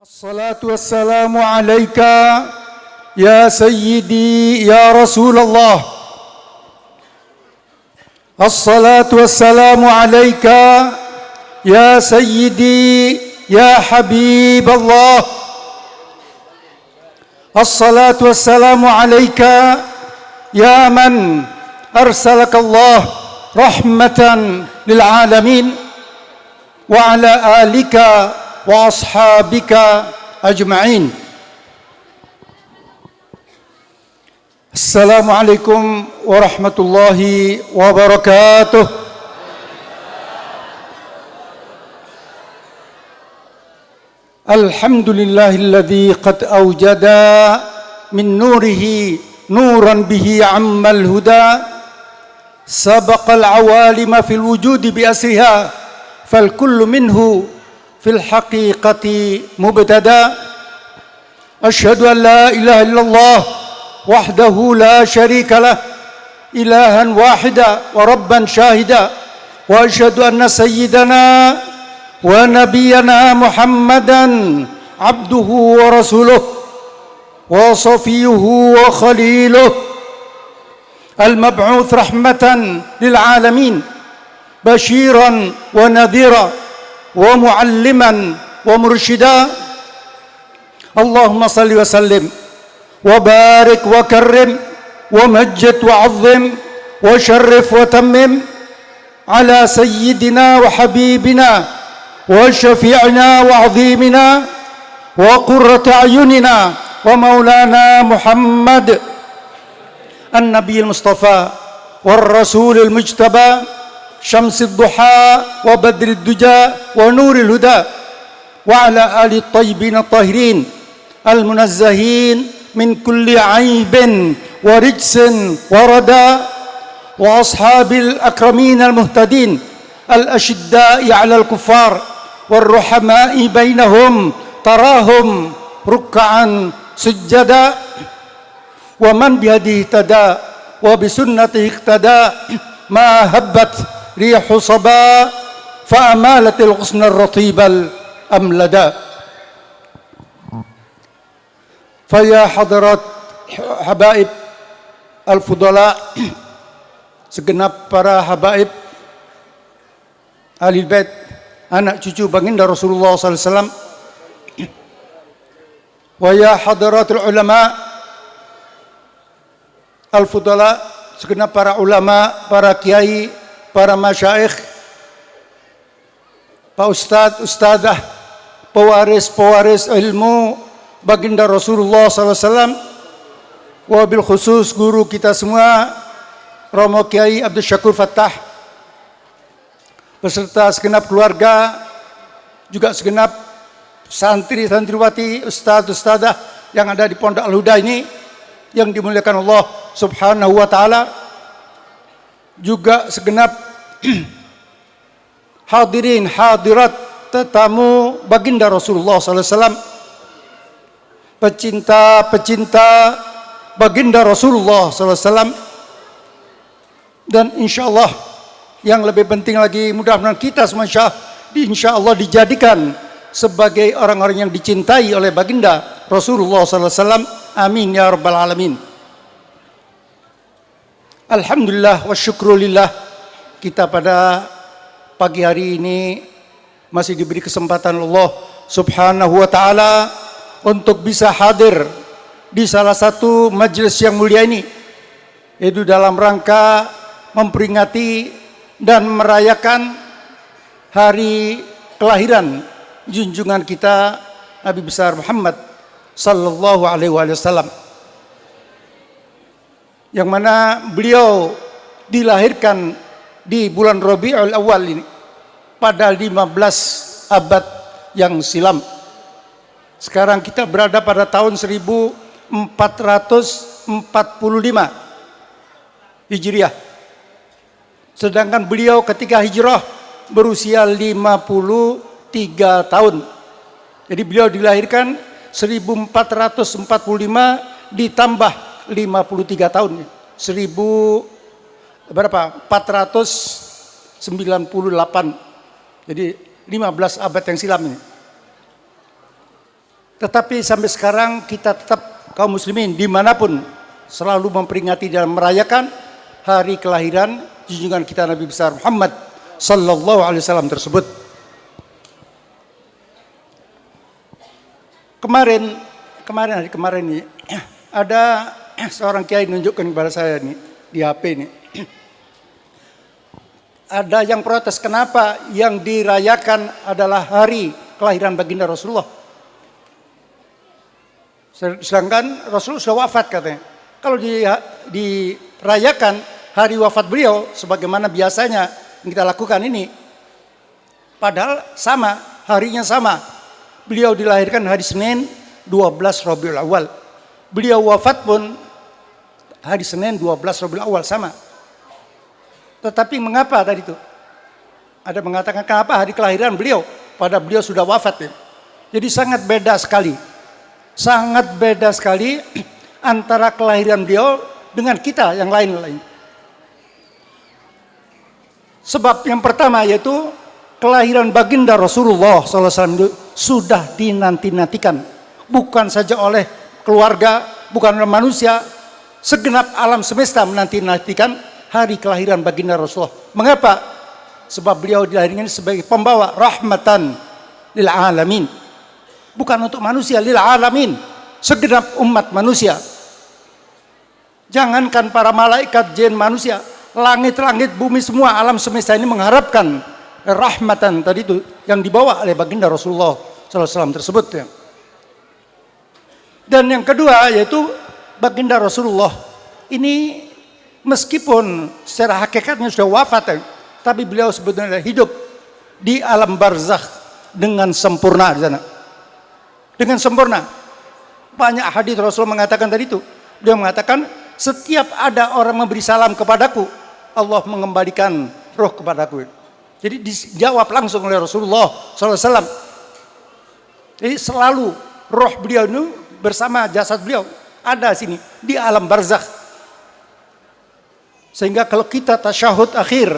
الصلاة والسلام عليك يا سيدي يا رسول الله. الصلاة والسلام عليك يا سيدي يا حبيب الله. الصلاة والسلام عليك يا من أرسلك الله رحمة للعالمين وعلى آلك وأصحابك أجمعين. السلام عليكم ورحمة الله وبركاته. الحمد لله الذي قد أوجد من نوره نورا به عم الهدى سبق العوالم في الوجود بأسرها فالكل منه في الحقيقة مبتدأ. أشهد أن لا إله إلا الله وحده لا شريك له إلها واحدا وربا شاهدا. وأشهد أن سيدنا ونبينا محمدا عبده ورسوله وصفيه وخليله المبعوث رحمة للعالمين بشيرا ونذيرا ومعلما ومرشدا. اللهم صل وسلم وبارك وكرم ومجد وعظم وشرف وتمم على سيدنا وحبيبنا وشفيعنا وعظيمنا وقرة أعيننا ومولانا محمد النبي المصطفى والرسول المجتبى شمس الضحى وبدر الدجى ونور الهدى وعلى آل الطيبين الطاهرين المنزهين من كل عيب ورجس وردى وأصحاب الأكرمين المهتدين الأشداء على الكفار والرحماء بينهم تراهم ركعا سجدا ومن بهديه اهتدى وبسنته اقتدى ما هبت ريح صبا فأمالت الغصن الرطيب الأملدا. فيا حضرات حبائب الفضلاء, segenap para habaib ahli bait, anak cucu baginda Rasulullah SAW. Wa ya hadaratul ulama al-fudala, segenap para ulama, para kiai, para masyaikh, pak ustadz, ustadzah, pewaris ilmu baginda Rasulullah SAW, wabil khusus guru kita semua, Romo Kiai Abdul Syakur Fattah, beserta segenap keluarga, juga segenap santri-santriwati, ustadz-ustadzah yang ada di Pondok Al-Huda ini, yang dimuliakan Allah Subhanahu wa ta'ala, juga segenap hadirin hadirat tetamu baginda Rasulullah SAW, pecinta baginda Rasulullah SAW, dan insya Allah yang lebih penting lagi, mudah-mudahan kita semua insya Allah dijadikan sebagai orang-orang yang dicintai oleh baginda Rasulullah SAW. Amin ya rabbal alamin. Alhamdulillah wa syukrulillah, kita pada pagi hari ini masih diberi kesempatan Allah Subhanahu wa ta'ala untuk bisa hadir di salah satu majelis yang mulia ini, yaitu dalam rangka memperingati dan merayakan hari kelahiran junjungan kita Nabi besar Muhammad sallallahu alaihi wasallam, yang mana beliau dilahirkan di bulan Rabiul Awal ini pada 15 abad yang silam. Sekarang kita berada pada tahun 1445 Hijriah. Sedangkan beliau ketika hijrah berusia 53 tahun. Jadi beliau dilahirkan 1445 ditambah 53 tahun. 498. Jadi 15 abad yang silam ini. Tetapi sampai sekarang kita tetap kaum muslimin dimanapun selalu memperingati dan merayakan hari kelahiran junjungan kita Nabi besar Muhammad sallallahu alaihi wasallam tersebut. Hari kemarin ini ada seorang kiai menunjukkan kepada saya nih di HP nih. Ada yang protes kenapa yang dirayakan adalah hari kelahiran baginda Rasulullah. Sedangkan Rasul sudah wafat katanya. Kalau dirayakan hari wafat beliau sebagaimana biasanya yang kita lakukan ini. Padahal sama, harinya sama. Beliau dilahirkan hari Senin 12 Rabiul Awal. Beliau wafat pun hari Senin 12 Rabiul Awal sama. Tetapi mengapa tadi itu? Ada mengatakan kenapa hari kelahiran beliau pada beliau sudah wafat ya. Jadi sangat beda sekali. Sangat beda sekali antara kelahiran beliau dengan kita yang lain-lain. Sebab yang pertama yaitu kelahiran baginda Rasulullah SAW itu sudah dinanti-nantikan. Bukan saja oleh keluarga, bukan oleh manusia. Segenap alam semesta menanti-nantikan hari kelahiran baginda Rasulullah. Mengapa? Sebab beliau dilahirkan sebagai pembawa rahmatan lil alamin. Bukan untuk manusia, lil alamin. Segenap umat manusia. Jangankan para malaikat, jin, manusia, langit-langit, bumi, semua alam semesta ini mengharapkan rahmatan tadi itu yang dibawa oleh baginda Rasulullah SAW tersebut ya. Dan yang kedua yaitu baginda Rasulullah ini meskipun secara hakikatnya sudah wafat ya, tapi beliau sebetulnya hidup di alam barzakh dengan sempurna di sana. Dengan sempurna. Banyak hadis Rasul mengatakan tadi itu. Beliau mengatakan setiap ada orang memberi salam kepadaku, Allah mengembalikan roh kepadaku. Jadi dijawab langsung oleh Rasulullah SAW. Jadi selalu roh beliau itu bersama jasad beliau ada sini di alam barzakh. Sehingga kalau kita tasyahud akhir,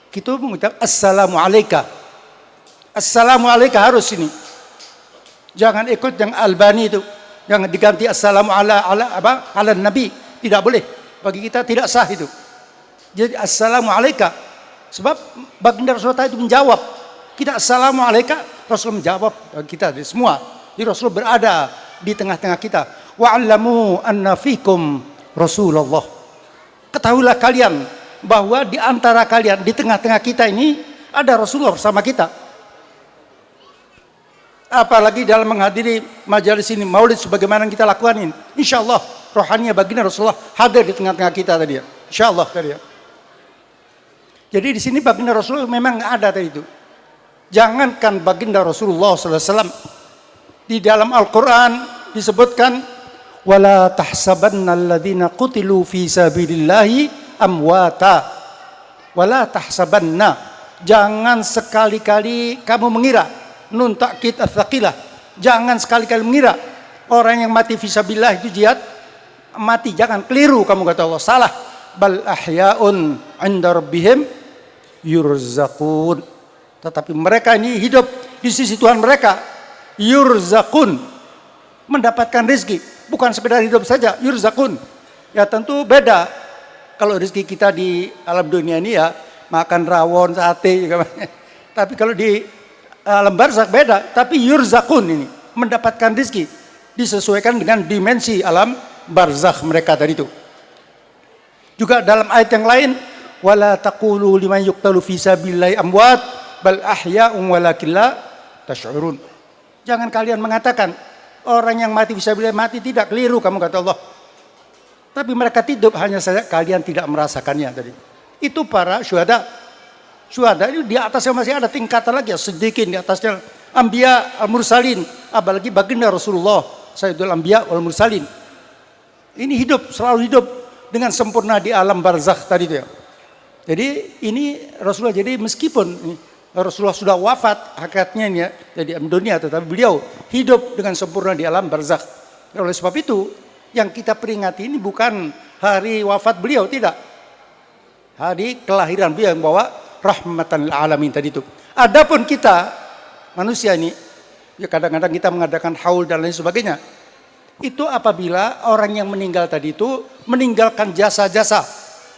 kita mengucap assalamu alaika. Assalamu alaika harus ini. Jangan ikut yang Albani itu, yang diganti assalamu ala nabi, tidak boleh. Bagi kita tidak sah itu. Jadi assalamu alaika. Sebab baginda Rasulullah itu menjawab. Kita assalamu alaika, Rasul menjawab kita semua. Jadi Rasul berada di tengah-tengah kita. Wa'alamu anna fikum Rasulullah. Ketahuilah kalian bahwa di antara kalian, di tengah-tengah kita ini ada Rasulullah bersama kita. Apalagi dalam menghadiri majelis ini, maulid sebagaimana yang kita lakukan ini. Insya Allah rohaninya baginda Rasulullah hadir di tengah-tengah kita tadi ya. Insya Allah tadi ya. Jadi di sini baginda Rasulullah memang ada tadi itu. Jangankan baginda Rasulullah SAW, di dalam Al-Quran disebutkan wala tahsabanna alladhina qutilu fi sabilillahi amwata. Wala tahsabanna, jangan sekali-kali kamu mengira, nun takkid ats-tsaqilah, jangan sekali-kali mengira orang yang mati fisabilillah itu jihad mati, jangan keliru kamu kata Allah, salah. Bal ahyaun 'inda rabbihim yurzaqun. Tetapi mereka ini hidup di sisi Tuhan mereka, yurzaqun, mendapatkan rezeki, bukan sekedar hidup saja, yurzaqun. Ya tentu beda. Kalau rezeki kita di alam dunia ini ya makan rawon, sate, tapi kalau di alam barzakh beda. Tapi yurzaqun ini mendapatkan rezeki disesuaikan dengan dimensi alam barzakh mereka tadi itu. Juga dalam ayat yang lain, wala taqulu liman yuqtalu fi sabilillahi amwat bal ahya'un walakin la tash'urun. Jangan kalian mengatakan orang yang mati fisabilillah mati, tidak, keliru kamu kata Allah. Tapi mereka hidup, hanya saja kalian tidak merasakannya tadi. Itu para syuhada. Syuhada itu di atasnya masih ada tingkatan lagi, sedikit di atasnya anbiya al-mursalin, apalagi baginda Rasulullah sayyidul anbiya wal mursalin. Ini hidup, selalu hidup dengan sempurna di alam barzakh tadi itu ya. Jadi ini Rasulullah, jadi meskipun Rasulullah sudah wafat hakikatnya ini ya, jadi dunia, tetapi beliau hidup dengan sempurna di alam barzakh. Oleh sebab itu yang kita peringati ini bukan hari wafat beliau, tidak. Hari kelahiran beliau yang bawa rahmatan lil alamin tadi itu. Adapun kita manusia ini Ya kadang-kadang kita mengadakan haul dan lain sebagainya. Itu apabila orang yang meninggal tadi itu meninggalkan jasa-jasa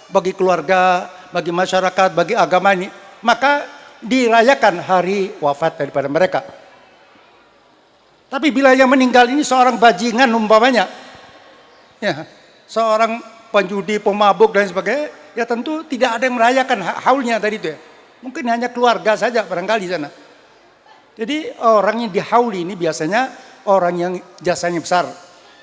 bagi keluarga, bagi masyarakat, bagi agama ini, maka dirayakan hari wafat daripada mereka. Tapi bila yang meninggal ini seorang bajingan umpamanya, ya, seorang penjudi, pemabuk dan sebagainya, ya tentu tidak ada yang merayakan haulnya tadi itu ya. Mungkin hanya keluarga saja barangkali sana. Jadi orang yang dihauli ini biasanya orang yang jasanya besar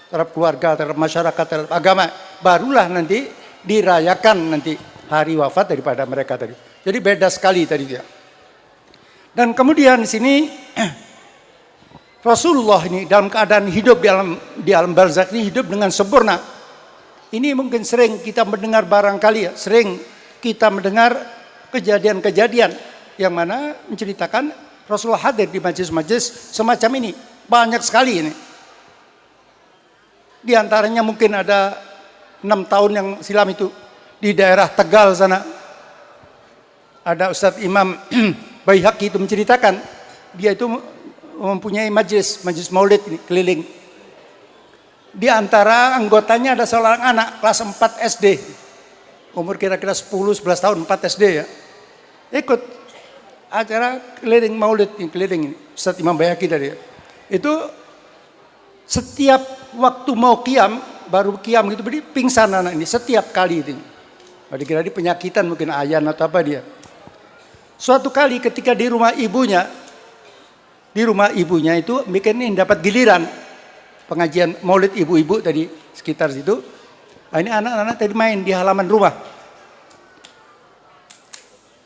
terhadap keluarga, terhadap masyarakat, terhadap agama. Barulah nanti dirayakan nanti hari wafat daripada mereka tadi. Jadi beda sekali tadi dia. Dan kemudian di sini Rasulullah ini dalam keadaan hidup di alam barzakh ini hidup dengan sempurna. Ini mungkin sering kita mendengar barangkali ya, sering kita mendengar kejadian-kejadian yang mana menceritakan Rasulullah hadir di majelis-majelis semacam ini. Banyak sekali ini. Di antaranya mungkin ada 6 tahun yang silam itu di daerah Tegal sana. Ada Ustadz Imam Baihaqi itu menceritakan dia itu mempunyai majelis maulid ini, keliling. Di antara anggotanya ada seorang anak kelas 4 SD. Umur kira-kira 10-11 tahun, 4 SD ya. Ikut acara keliling maulid ini, keliling ini. Ustadz Imam Baihaqi tadi. Itu setiap waktu mau qiyam, baru qiyam gitu, beri pingsan anak ini setiap kali itu. Dikira dia penyakitan mungkin ayan atau apa dia. Suatu kali ketika di rumah ibunya itu bikin ini dapat giliran pengajian maulid ibu-ibu tadi sekitar situ. Nah, ini anak-anak tadi main di halaman rumah.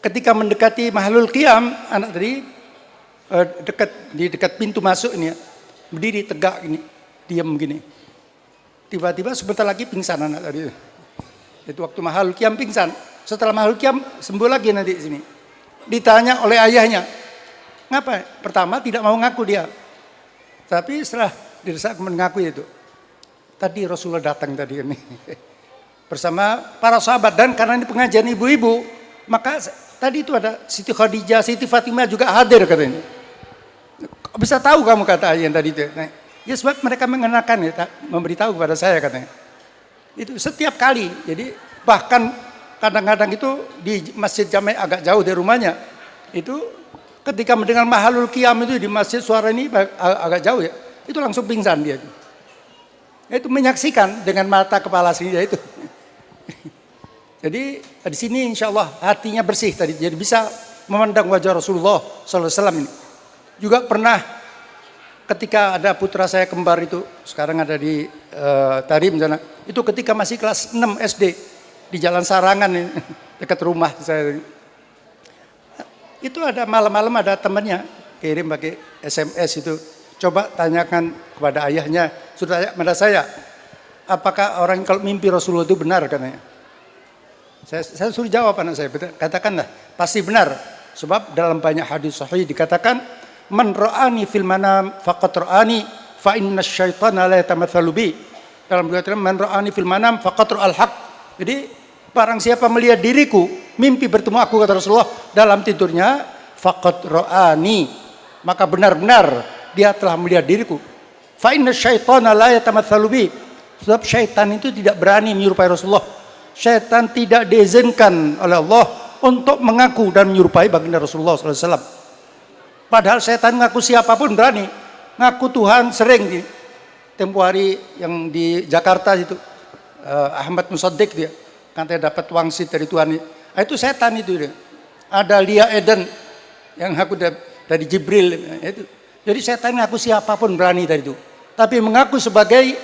Ketika mendekati mahalul qiyam, anak tadi di dekat pintu masuk ini ya, berdiri tegak ini, diam begini. Tiba-tiba sebentar lagi pingsan anak tadi. Itu waktu mahalul qiyam pingsan. Setelah mahalul qiyam sembuh lagi nanti di sini. Ditanya oleh ayahnya, ngapa? Pertama tidak mau ngaku dia. Tapi setelah didesak mengaku itu. Tadi Rasulullah datang tadi ini. Bersama para sahabat. Dan karena ini pengajian ibu-ibu, maka tadi itu ada Siti Khadijah, Siti Fatimah juga hadir katanya. Bisa tahu kamu kata ayah tadi itu. Nah, ya sebab mereka mengenakan ya, memberitahu kepada saya katanya. Itu setiap kali. Jadi bahkan kadang-kadang itu di masjid Jami' agak jauh dari rumahnya. Itu ketika mendengar mahalul qiyam itu di masjid suara ini agak jauh ya. Itu langsung pingsan dia. Itu menyaksikan dengan mata kepala sendiri itu. Jadi di sini insya Allah hatinya bersih tadi. Jadi bisa memandang wajah Rasulullah SAW ini. Juga pernah ketika ada putra saya kembar itu. Sekarang ada di Tarim sana. Itu ketika masih kelas 6 SD. Di Jalan Sarangan ini, dekat rumah saya. Itu ada malam-malam ada temannya kirim pakai SMS itu. Coba tanyakan kepada ayahnya, sudah tanya kepada saya, apakah orang kalau mimpi Rasulullah itu benar katanya. Saya suruh jawab anak saya, katakanlah pasti benar. Sebab dalam banyak hadis sahih dikatakan, man ra'ani fil manam faqad ra'ani fa inna syaitana la yatamatsalu bi. Dalam dikatakan man ra'ani fil manam faqad ra'al haq. Jadi barang siapa melihat diriku, mimpi bertemu aku kata Rasulullah dalam tidurnya, faqad ra'ani, maka benar-benar dia telah melihat diriku. Fa inna syaitana la yatamatsalu bi. Sebab syaitan itu tidak berani menyerupai Rasulullah. Syaitan tidak diizinkan oleh Allah untuk mengaku dan menyerupai baginda Rasulullah SAW. Padahal syaitan mengaku siapapun berani. Ngaku Tuhan sering di tempo hari yang di Jakarta itu. Ahmad Musaddiq dia katanya dapat wangsit dari Tuhan. Itu setan itu dia. Ada Lia Eden yang aku dari Jibril itu. Jadi setan mengaku siapapun berani dari itu. Tapi mengaku sebagai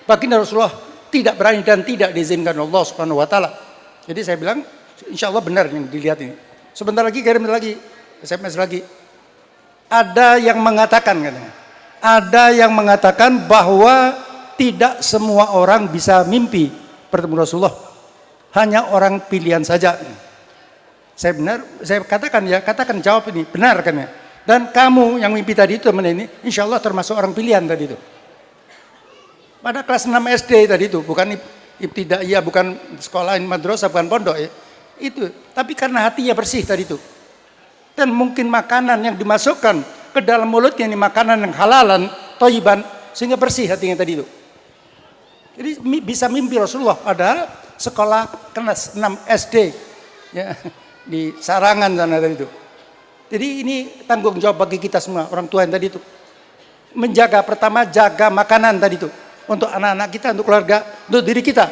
baginda Rasulullah tidak berani dan tidak diizinkan Allah Subhanahu wa taala. Jadi saya bilang insya Allah benar yang dilihat ini. Sebentar lagi kirim lagi SMS lagi. Ada yang mengatakan katanya. Ada yang mengatakan bahwa tidak semua orang bisa mimpi bertemu Rasulullah. Hanya orang pilihan saja. Saya katakan jawab ini, benar kan ya? Dan kamu yang mimpi tadi itu teman ini, insya Allah termasuk orang pilihan tadi itu. Pada kelas 6 SD tadi itu, bukan ibtidaiyah, bukan sekolah madrasah, bukan pondok ya. Itu, tapi karena hatinya bersih tadi itu. Dan mungkin makanan yang dimasukkan ke dalam mulutnya ini makanan yang halalan, thayyiban, sehingga bersih hatinya tadi itu. Jadi bisa mimpi Rasulullah padahal sekolah kelas 6 SD ya, di Sarangan sana tadi itu. Jadi ini tanggung jawab bagi kita semua orang tua yang tadi itu. Menjaga, pertama jaga makanan tadi itu untuk anak-anak kita, untuk keluarga, untuk diri kita.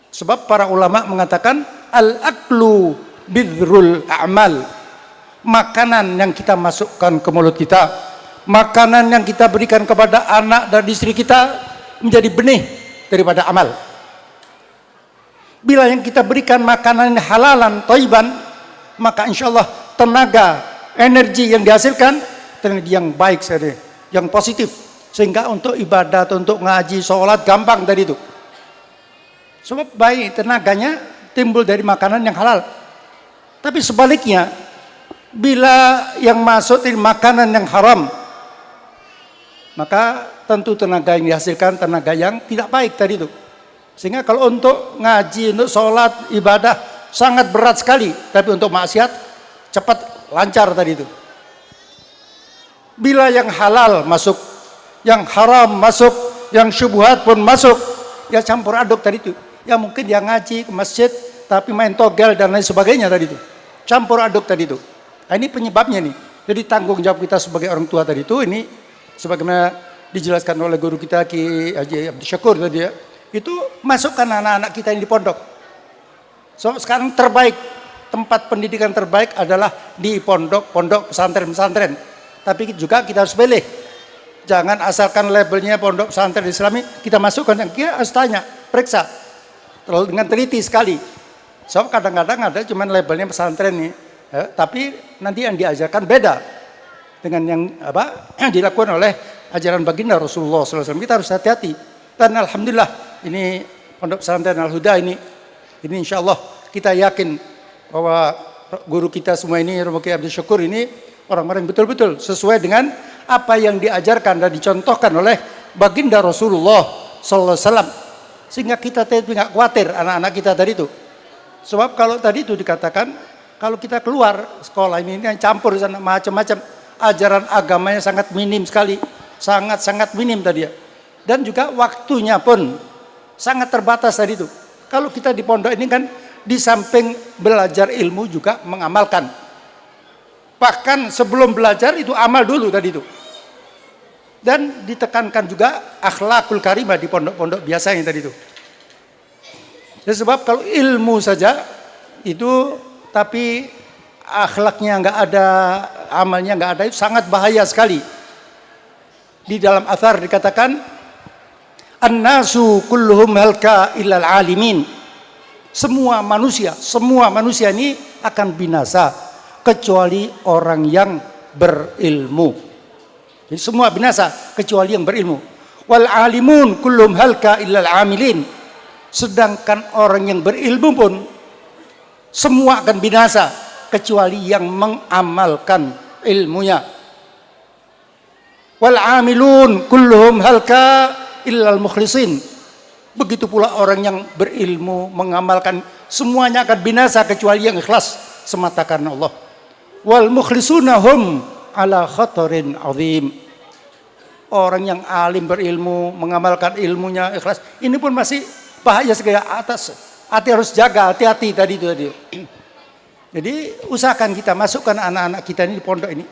Sebab para ulama mengatakan al-aklu bidrul a'mal. Makanan yang kita masukkan ke mulut kita, makanan yang kita berikan kepada anak dan istri kita menjadi benih daripada amal. Bila yang kita berikan makanan halalan, thayyiban, maka insya Allah tenaga, energi yang dihasilkan, tenaga yang baik saja, yang positif. Sehingga untuk ibadat, untuk ngaji, sholat, gampang tadi itu. Sebab baik tenaganya timbul dari makanan yang halal. Tapi sebaliknya, bila yang masuk dari makanan yang haram, maka tentu tenaga yang dihasilkan tenaga yang tidak baik tadi itu. Sehingga kalau untuk ngaji, untuk sholat, ibadah sangat berat sekali. Tapi untuk maksiat cepat, lancar tadi itu. Bila yang halal masuk, yang haram masuk, yang syubhat pun masuk, ya campur aduk tadi itu. Ya mungkin dia ngaji ke masjid, tapi main togel dan lain sebagainya tadi itu. Campur aduk tadi itu. Nah, ini penyebabnya nih. Jadi tanggung jawab kita sebagai orang tua tadi itu, ini sebagaimana dijelaskan oleh guru kita Ki Haji Abdul Syakur tadi ya. Itu masukkan anak-anak kita yang di pondok. So, sekarang terbaik, tempat pendidikan terbaik adalah di pondok, pesantren-pesantren. Tapi juga kita harus pilih. Jangan asalkan labelnya pondok pesantren Islami, kita masukkan yang kita harus tanya, periksa. Terlalu dengan teliti sekali. So, kadang-kadang ada cuman labelnya pesantren nih. Ya, tapi nanti yang diajarkan beda dengan yang yang dilakukan oleh ajaran baginda Rasulullah SAW. Kita harus hati-hati. Dan alhamdulillah ini pondok pesantren Al-Huda ini insya Allah kita yakin bahwa guru kita semua ini Romo Kiai Abdul Syakur ini orang-orang yang betul-betul sesuai dengan apa yang diajarkan dan dicontohkan oleh baginda Rasulullah SAW. Sehingga kita tidak khawatir anak-anak kita tadi itu. Sebab kalau tadi itu dikatakan kalau kita keluar sekolah ini yang campur sana macam-macam, ajaran agamanya sangat minim sekali, sangat-sangat minim tadi ya. Dan juga waktunya pun sangat terbatas tadi itu. Kalau kita di pondok ini kan di samping belajar ilmu juga mengamalkan. Bahkan sebelum belajar itu amal dulu tadi itu. Dan ditekankan juga akhlakul karimah di pondok-pondok biasanya tadi itu. Ya, sebab kalau ilmu saja itu tapi akhlaknya nggak ada, amalnya nggak ada, itu sangat bahaya sekali. Di dalam athar dikatakan an-nasu kulluhum halka illal alimin. Semua manusia ini akan binasa kecuali orang yang berilmu. Jadi semua binasa kecuali yang berilmu. Wal alimun kulluhum halka illal amilin. Sedangkan orang yang berilmu pun semua akan binasa kecuali yang mengamalkan ilmunya. Wal amilun kulluhum halka illal mukhlisin. Begitu pula orang yang berilmu mengamalkan semuanya akan binasa kecuali yang ikhlas semata karena Allah. Wal mukhlisuna hum ala khatarin azim. Orang yang alim berilmu mengamalkan ilmunya ikhlas, ini pun masih bahaya sekali atas. Hati harus jaga, hati-hati tadi itu tadi. Jadi usahakan kita masukkan anak-anak kita ini di pondok ini.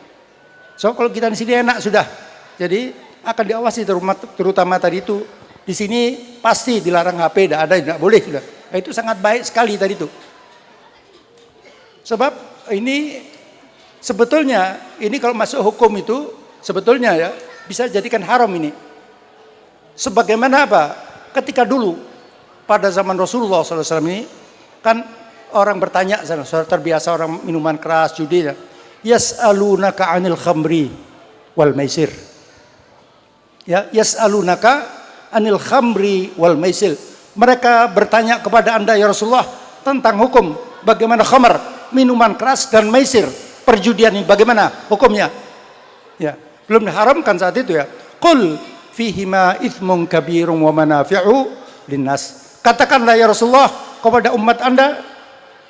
So kalau kita di sini enak sudah. Jadi akan diawasi terutama tadi itu di sini pasti dilarang HP, tidak boleh sudah. Nah, itu sangat baik sekali tadi itu. Sebab ini sebetulnya ini kalau masuk hukum itu sebetulnya ya bisa jadikan haram ini. Sebagaimana apa? Ketika dulu pada zaman Rasulullah SAW ini kan orang bertanya, terbiasa orang minuman keras, judi, yas'alunaka 'anil khamri wal maisir. Ya, yas'alunaka 'anil khamri wal maisir. Mereka bertanya kepada Anda ya Rasulullah tentang hukum bagaimana khamar, minuman keras dan maisir, perjudian ini bagaimana hukumnya? Ya, belum diharamkan saat itu ya. Qul fihima itsmun kabirun wa manafi'u linnas. Katakanlah ya Rasulullah kepada umat Anda,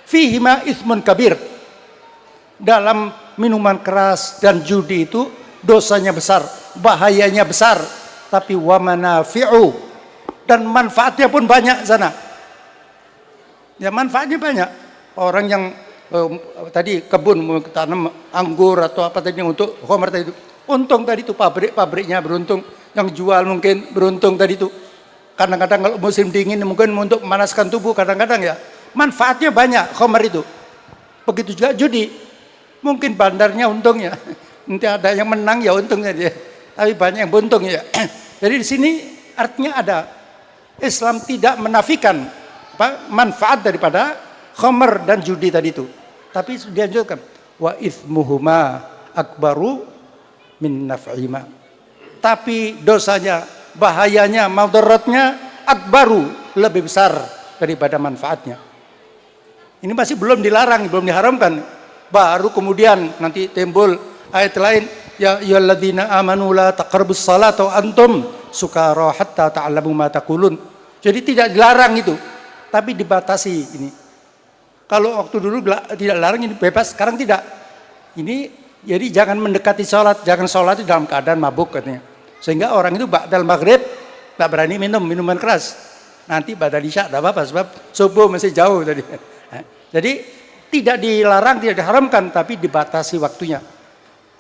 fihima itsmun kabir. Dalam minuman keras dan judi itu dosanya besar, bahayanya besar, tapi wa manafi'u, dan manfaatnya pun banyak sana. Ya manfaatnya banyak. Orang yang tadi kebun tanam anggur atau apa tadi untuk khamr tadi itu, untung tadi itu pabrik-pabriknya beruntung, yang jual mungkin beruntung tadi itu. Kadang-kadang kalau musim dingin mungkin untuk memanaskan tubuh, kadang-kadang ya manfaatnya banyak khamr itu. Begitu juga judi, mungkin bandarnya untungnya, nanti ada yang menang ya untungnya dia, tapi banyak yang buntung ya. Jadi di sini artinya ada, Islam tidak menafikan manfaat daripada khamr dan judi tadi itu, tapi dianjurkan wa itsmuhuma akbaru min naf'ihima, tapi dosanya, bahayanya, madaratnya akbaru, lebih besar daripada manfaatnya. Ini masih belum dilarang, belum diharamkan, baru kemudian nanti timbul ayat lain, ya ayyuhalladzina amanu la taqrabus salata wa antum sukara hatta ta'lamu ma taqulun. Jadi tidak dilarang itu, tapi dibatasi ini. Kalau waktu dulu tidak larang, ini bebas, sekarang tidak. Ini jadi jangan mendekati sholat, jangan sholat dalam keadaan mabuk katanya. Sehingga orang itu ba'dal maghrib tak berani minum minuman keras. Nanti ba'dal isya tidak apa-apa, sebab subuh masih jauh tadi. Jadi tidak dilarang, tidak diharamkan, tapi dibatasi waktunya.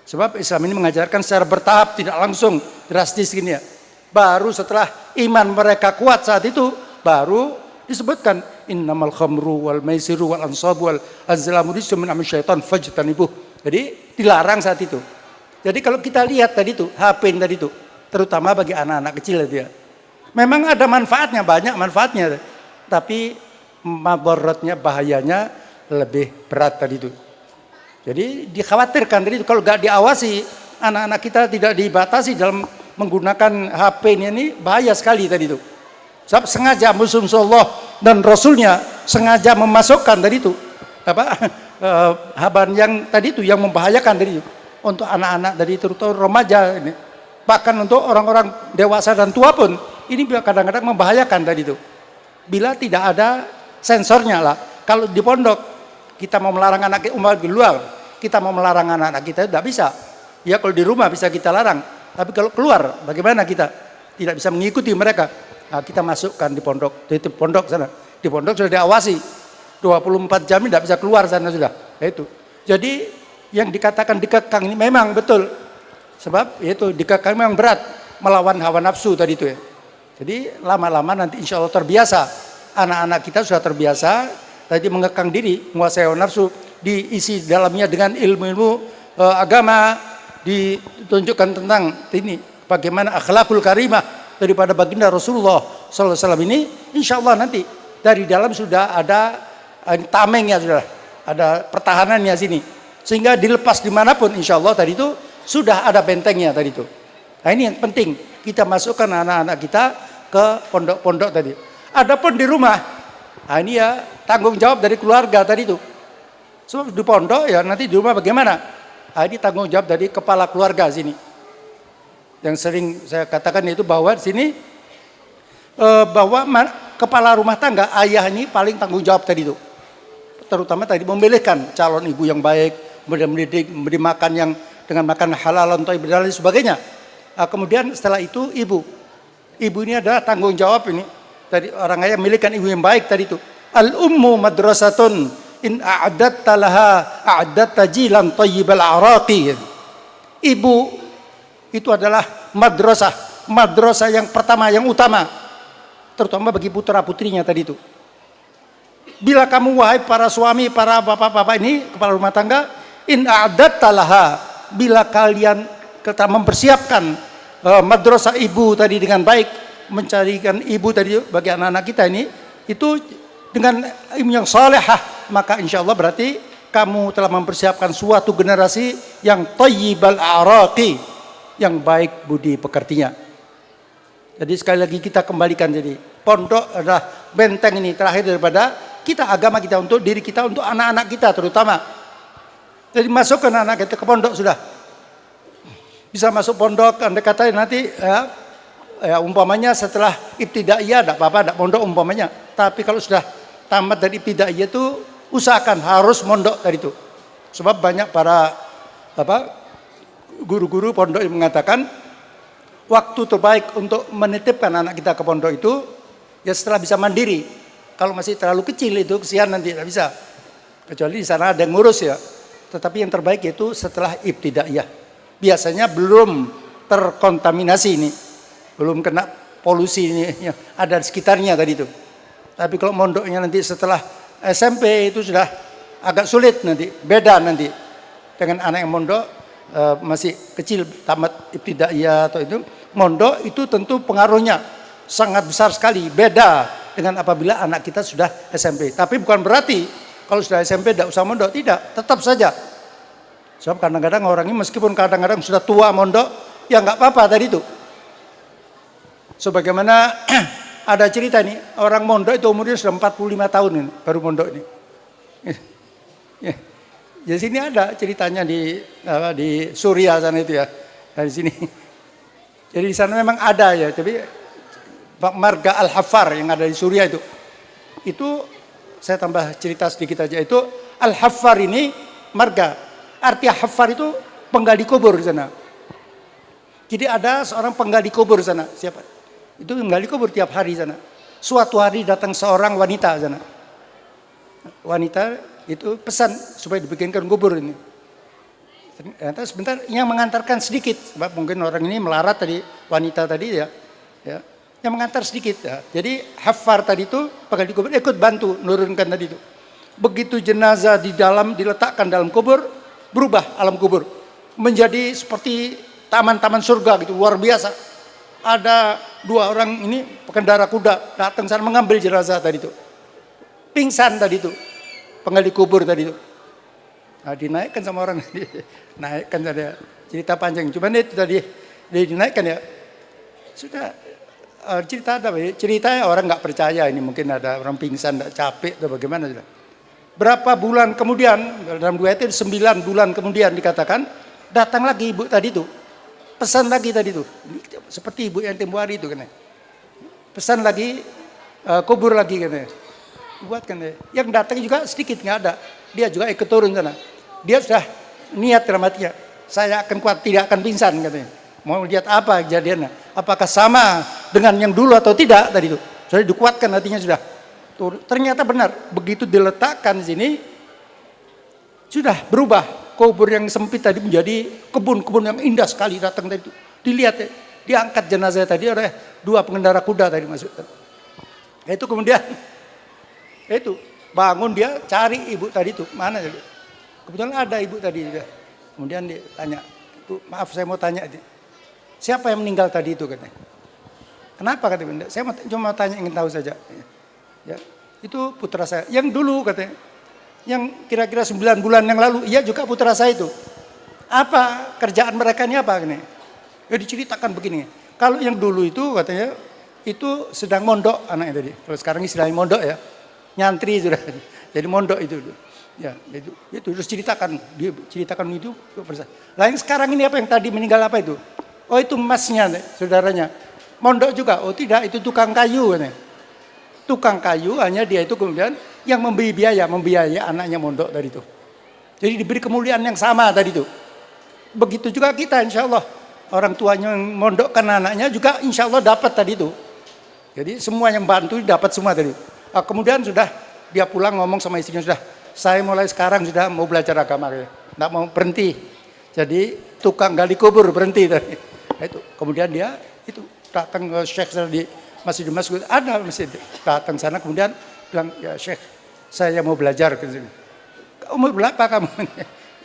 Sebab Islam ini mengajarkan secara bertahap, tidak langsung drastis gini ya. Baru setelah iman mereka kuat saat itu, baru disebutkan innamal khamru wal maisiru wal ansabu wal azlamu rijsun min amali syaitan fajtanibuh. Jadi dilarang saat itu. Jadi kalau kita lihat tadi itu, HP tadi itu, terutama bagi anak-anak kecil itu ya. Memang ada manfaatnya, banyak manfaatnya, tapi madaratnya, bahayanya lebih berat tadi itu. Jadi dikhawatirkan tadi itu kalau nggak diawasi, anak-anak kita tidak dibatasi dalam menggunakan HP ini bahaya sekali tadi itu. Sebab sengaja Muhammad dan Rasulnya sengaja memasukkan tadi itu haban yang tadi itu yang membahayakan tadi itu untuk anak-anak dari terutama remaja ini, bahkan untuk orang-orang dewasa dan tua pun ini kadang-kadang membahayakan tadi itu. Bila tidak ada sensornya lah. Kalau di pondok kita mau melarang anak kita di luar, kita mau melarang anak-anak kita tidak bisa. Ya kalau di rumah bisa kita larang, tapi kalau keluar bagaimana kita? Tidak bisa mengikuti mereka. Nah, kita masukkan di pondok, di pondok sana. Di pondok sudah diawasi 24 jam tidak bisa keluar sana sudah. Itu. Jadi yang dikatakan dikekang ini memang betul. Sebab itu dikekang memang berat melawan hawa nafsu tadi itu ya. Jadi lama-lama nanti insya Allah terbiasa. Anak-anak kita sudah terbiasa tadi mengekang diri, menguasai hawa nafsu, diisi dalamnya dengan ilmu-ilmu agama, ditunjukkan tentang ini bagaimana akhlakul karimah daripada baginda Rasulullah SAW ini. Insya Allah nanti dari dalam sudah ada tamengnya, sudah ada pertahanannya sini, sehingga dilepas dimanapun insya Allah tadi itu sudah ada bentengnya tadi itu. Nah ini yang penting, kita masukkan anak-anak kita ke pondok-pondok tadi. Adapun di rumah, nah ini ya tanggung jawab dari keluarga tadi itu. Sebab di pondok ya nanti di rumah bagaimana? Nah, ini tanggung jawab dari kepala keluarga sini. Yang sering saya katakan itu bahwa di sini bahwa kepala rumah tangga, ayah ini paling tanggung jawab tadi itu. Terutama tadi memilihkan calon ibu yang baik, mendidik, memberi makan yang dengan makan halal, thayyib dan lain sebagainya. Nah, kemudian setelah itu ibu ini adalah tanggung jawab ini. Tadi orang ayah memilihkan ibu yang baik tadi itu. Al-ummu madrasatun in a'adatta laha a'adatta jilan thayyibal araqi. Ibu itu adalah madrasah yang pertama, yang utama, terutama bagi putra-putrinya tadi itu. Bila kamu wahai para suami, para bapak-bapak ini, kepala rumah tangga, in a'adatta laha, bila kalian kita mempersiapkan madrasah ibu tadi dengan baik, mencarikan ibu tadi bagi anak-anak kita ini, itu dengan ilmu yang salihah, maka insya Allah berarti kamu telah mempersiapkan suatu generasi yang thayyibal araqi, yang baik budi pekertinya. Jadi sekali lagi kita kembalikan, jadi pondok adalah benteng ini terakhir daripada kita, agama kita, untuk diri kita, untuk anak-anak kita terutama. Jadi masukkan anak kita ke pondok sudah. Bisa masuk pondok, andai kata nanti ya umpamanya setelah ibtidaiyah tidak apa-apa, tidak pondok umpamanya. Tapi kalau sudah tamat dari ibtidaiyah itu usahakan harus mondok dari itu. Sebab banyak para guru-guru pondok yang mengatakan waktu terbaik untuk menitipkan anak kita ke pondok itu ya setelah bisa mandiri. Kalau masih terlalu kecil itu kesian nanti tidak bisa. Kecuali di sana ada yang ngurus ya. Tetapi yang terbaik itu setelah ibtidaiyah. Biasanya belum terkontaminasi ini, belum kena polusi ini yang ada di sekitarnya tadi itu. Tapi kalau mondoknya nanti setelah SMP itu sudah agak sulit nanti, beda nanti dengan anak yang mondok masih kecil tamat ibtidaiyah atau itu. Mondok itu tentu pengaruhnya sangat besar sekali, beda dengan apabila anak kita sudah SMP. Tapi bukan berarti kalau sudah SMP tidak usah mondok, tidak, tetap saja. Sebab kadang-kadang orang ini meskipun kadang-kadang sudah tua mondok, ya nggak apa-apa tadi itu. Sebagaimana ada cerita nih, orang mondok itu umurnya sudah 45 tahun ini, baru mondok ini. Jadi sini ada ceritanya di Suriah sana itu ya, dari sini. Jadi di sana memang ada ya, tapi marga Al-Haffar yang ada di Suriah itu saya tambah cerita sedikit aja. Itu Al-Haffar ini marga, arti Haffar itu penggali kubur di sana. Jadi ada seorang penggali kubur di sana, siapa? Itu menggali kubur tiap hari di sana. Suatu hari datang seorang wanita di sana. Wanita itu pesan supaya dibikinkan kubur ini. Ternyata sebentar yang mengantarkan sedikit, sebab mungkin orang ini melarat tadi, wanita tadi ya yang mengantar sedikit ya. Jadi Haffar tadi itu penggali kubur ikut bantu nurunkan tadi itu. Begitu jenazah diletakkan dalam kubur, berubah alam kubur menjadi seperti taman-taman surga gitu, luar biasa. Ada dua orang ini pengendara kuda datang sana mengambil jenazah tadi itu. Pingsan tadi itu, penggali kubur tadi itu. Nah, dinaikkan sama orang, naikkan tadi, cerita panjang. Cuman itu tadi dinaikkan ya, sudah cerita ada, ceritanya orang nggak percaya ini mungkin ada orang pingsan, nggak capek atau bagaimana sudah. Berapa bulan kemudian, dalam dua itu 9 bulan kemudian dikatakan datang lagi ibu tadi itu, pesan lagi tadi itu, seperti ibu yang tempo hari itu kan, pesan lagi kubur lagi kan, buatkan ya. Yang datang juga sedikit nggak ada, dia juga ikut turun sana. Dia sudah niat dalam hatinya, saya akan kuat, tidak akan pingsan katanya. Mau lihat apa kejadiannya, apakah sama dengan yang dulu atau tidak tadi itu. Sudah dikuatkan hatinya sudah. Ternyata benar, begitu diletakkan di sini sudah berubah. Kubur yang sempit tadi menjadi kebun-kebun yang indah sekali datang tadi itu. Dilihat ya, diangkat jenazah tadi oleh 2 pengendara kuda tadi masuk. Itu kemudian itu bangun dia cari ibu tadi itu, mana tadi? Kebetulan ada ibu tadi juga. Kemudian dia tanya, "Bu, maaf saya mau tanya, siapa yang meninggal tadi itu?" katanya. "Kenapa?" katanya. "Saya cuma tanya, ingin tahu saja." Ya, itu putra saya. Yang dulu katanya, yang kira-kira 9 bulan yang lalu, iya juga putra saya itu. Apa kerjaan mereka ini apa ini? Ya diceritakan begini. Kalau yang dulu itu katanya itu sedang mondok anaknya tadi. Kalau sekarang ini sedang mondok ya, nyantri sudah. Jadi mondok itu. Ya, itu terus ceritakan, dia ceritakan itu. Lain sekarang ini apa yang tadi meninggal apa itu? Oh itu masnya, saudaranya. Mondok juga? Oh tidak, itu tukang kayu katanya. Tukang kayu hanya dia itu kemudian yang membiayai anaknya mondok tadi itu. Jadi diberi kemuliaan yang sama tadi itu. Begitu juga kita insya Allah. Orang tuanya yang mondokkan anaknya juga insya Allah dapat tadi itu. Jadi semua yang bantu dapat semua tadi. Kemudian sudah dia pulang ngomong sama istrinya, sudah saya mulai sekarang sudah mau belajar agama. Tidak mau berhenti. Jadi tukang gali kubur berhenti tadi. Itu. Kemudian dia itu datang ke Syekh di Masjid Masjid, ada masjid, datang sana kemudian bilang, "Ya Syekh, saya mau belajar ke sini." "Umur berapa kamu?"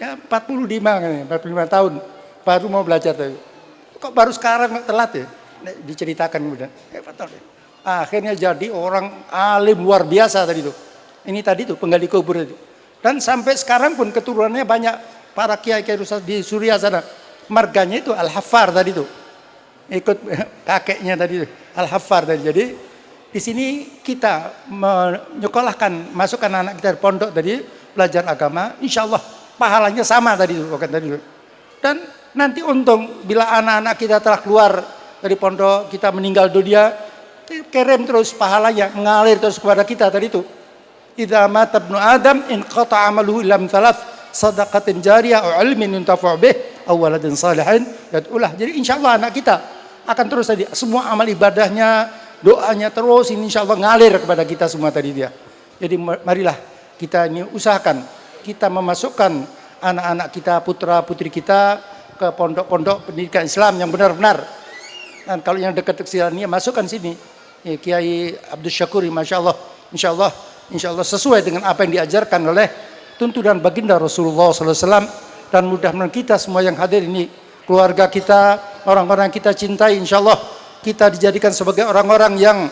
"Ya 45 tahun, baru mau belajar tadi." "Kok baru sekarang telat ya?" Diceritakan kemudian. Akhirnya jadi orang alim luar biasa tadi itu. Ini tadi itu penggali kubur itu. Dan sampai sekarang pun keturunannya banyak, para kiai-kiai di Suriah sana. Marganya itu Al-Haffar tadi itu. Ikut kakeknya tadi Al-Haffar tadi. Jadi di sini kita menyekolahkan, masukkan anak kita di pondok tadi belajar agama, insya Allah pahalanya sama tadi itu. Dan nanti untung bila anak-anak kita telah keluar dari pondok, kita meninggal dunia, kirim terus pahalanya mengalir terus kepada kita tadi itu. Idza mata ibnu Adam in qata amaluhu illa min thalath, sadaqatin jariyah au ilmin yuntafa'u bih aw waladin salihin yad'ulah. Jadi insyaallah anak kita akan terus tadi semua amal ibadahnya, doanya terus ini insyaallah ngalir kepada kita semua tadi dia. Jadi marilah kita ini usahakan kita memasukkan anak-anak kita, putra-putri kita ke pondok-pondok pendidikan Islam yang benar-benar. Dan kalau yang dekat sini masukkan sini. Ya, Kiai Abdul Syakur, insyaallah sesuai dengan apa yang diajarkan oleh tuntunan baginda Rasulullah SAW. Dan mudah-mudahan kita semua yang hadir ini, keluarga kita, orang-orang yang kita cintai, insyaallah kita dijadikan sebagai orang-orang yang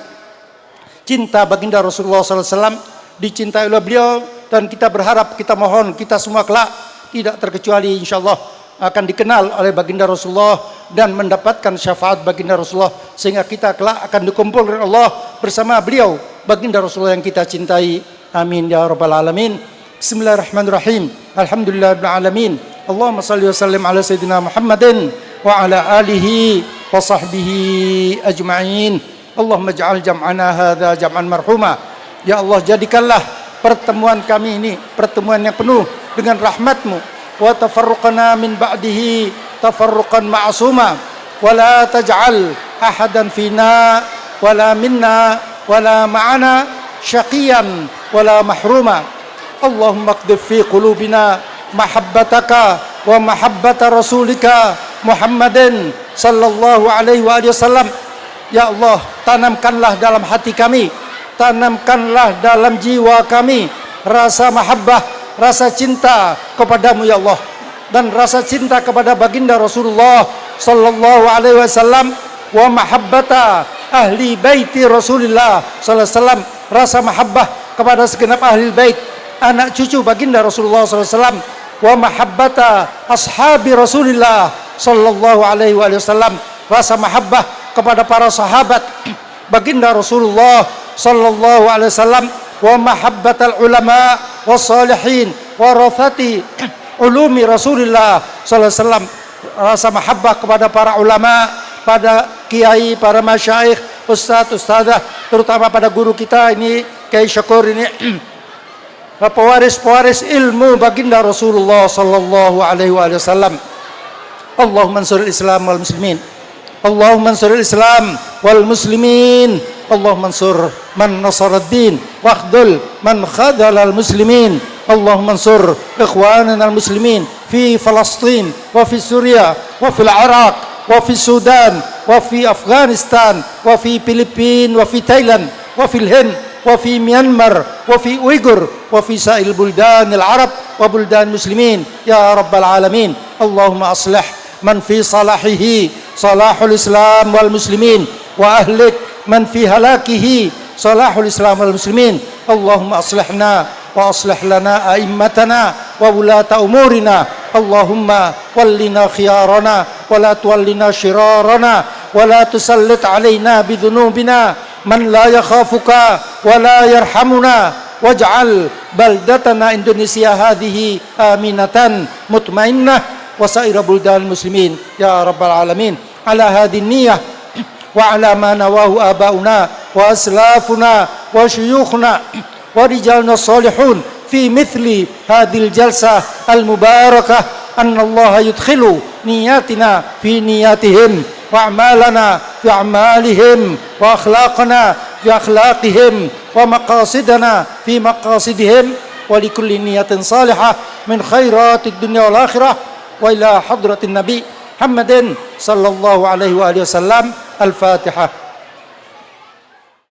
cinta baginda Rasulullah SAW, dicintai oleh beliau, dan kita berharap, kita mohon, kita semua kelak tidak terkecuali insyaallah akan dikenal oleh baginda Rasulullah dan mendapatkan syafaat baginda Rasulullah, sehingga kita kelak akan dikumpulkan Allah bersama beliau baginda Rasulullah yang kita cintai. Amin ya rabbal alamin. Bismillahirrahmanirrahim. Alhamdulillahirabbil alamin. Allahumma shalli wa sallim ala sayyidina Muhammadin wa ala alihi wa sahbihi ajma'in. Allahumma ij'al jam'ana hadza jam'an marhuma. Ya Allah, jadikanlah pertemuan kami ini pertemuan yang penuh dengan rahmat-Mu. Wa tafarruqana min ba'dihi tafarruqan ma'suma wa la taj'al ahadan fina wala minna wala ma'ana syaqiyan wala mahruma. Allahumma qdhif fi qulubina mahabbataka wa mahabbata rasulika Muhammadin sallallahu alaihi wasallam. Ya Allah, tanamkanlah dalam hati kami, tanamkanlah dalam jiwa kami rasa mahabbah, rasa cinta kepadamu ya Allah, dan rasa cinta kepada baginda Rasulullah sallallahu alaihi wasallam, wa mahabbata ahli baiti Rasulullah sallallahu alaihi wasallam, rasa mahabbah kepada segenap ahli bait, anak cucu baginda Rasulullah sallallahu alaihi wasallam, wa mahabbata ashabi Rasulullah sallallahu alaihi wasallam, rasa mahabbah kepada para sahabat baginda Rasulullah sallallahu alaihi wasallam, wa mahabbatal ulama wassalihin warathati ulumi Rasulullah sallallahu alaihi wasallam, rasa mahabbah kepada para ulama, pada kiai, para masyayikh, ustadz-ustadzah, terutama pada guru kita ini Kiai Syakur ini pewaris-pewaris ilmu baginda Rasulullah sallallahu alaihi wasallam. Allahumma ansuril Islam wal muslimin. Allahumma ansuril Islam wal muslimin. Allahumma ansur man nasaraddin wakhdul man khadalal muslimin. Allahumma ansur ikhwanana al muslimin fi Palestin wa fi Suriah wa fil Iraq wa fi Sudan wa fi Afghanistan wa fi Filipina wa fi Thailand wa fil Hind wa fi Myanmar wa fi Uyghur wa fi sa'il buldan al Arab wa buldan muslimin ya rabbal alamin. Allahumma aslih man fi salahihi salahul Islam wal muslimin wa ahlik man fi halakihi salahul Islam wal muslimin. Allahumma aslihna wa aslih lana a'immatana wa wulata umurina. Allahumma wallina khiyarana wa la tuwallina shirarana wa la tusallit alaina bidhunubina man la yakhafuka wa la yarhamuna waj'al baldatana Indonesia hadhihi aminatan mutmainnah wa sa'ira buldan muslimin ya rabbal alamin. Ala hadhihi niyyah wa ala ma nawahu abauna wa aslafuna wa syuyukhna wa rijalna salihun fi mithli hadhil jalsah al mubarakah anna Allah yudkhilu niyatina fi niyatihim wa a'malana fi a'malihim wa akhlaqana fi akhlaqihim wa maqasidana fi maqasidihim wa likulli niyatin salihah min khairatid dunya wal akhirah wa ila hadratin nabi Muhammadin sallallahu alaihi wa alihi wasallam. Al-Fatihah.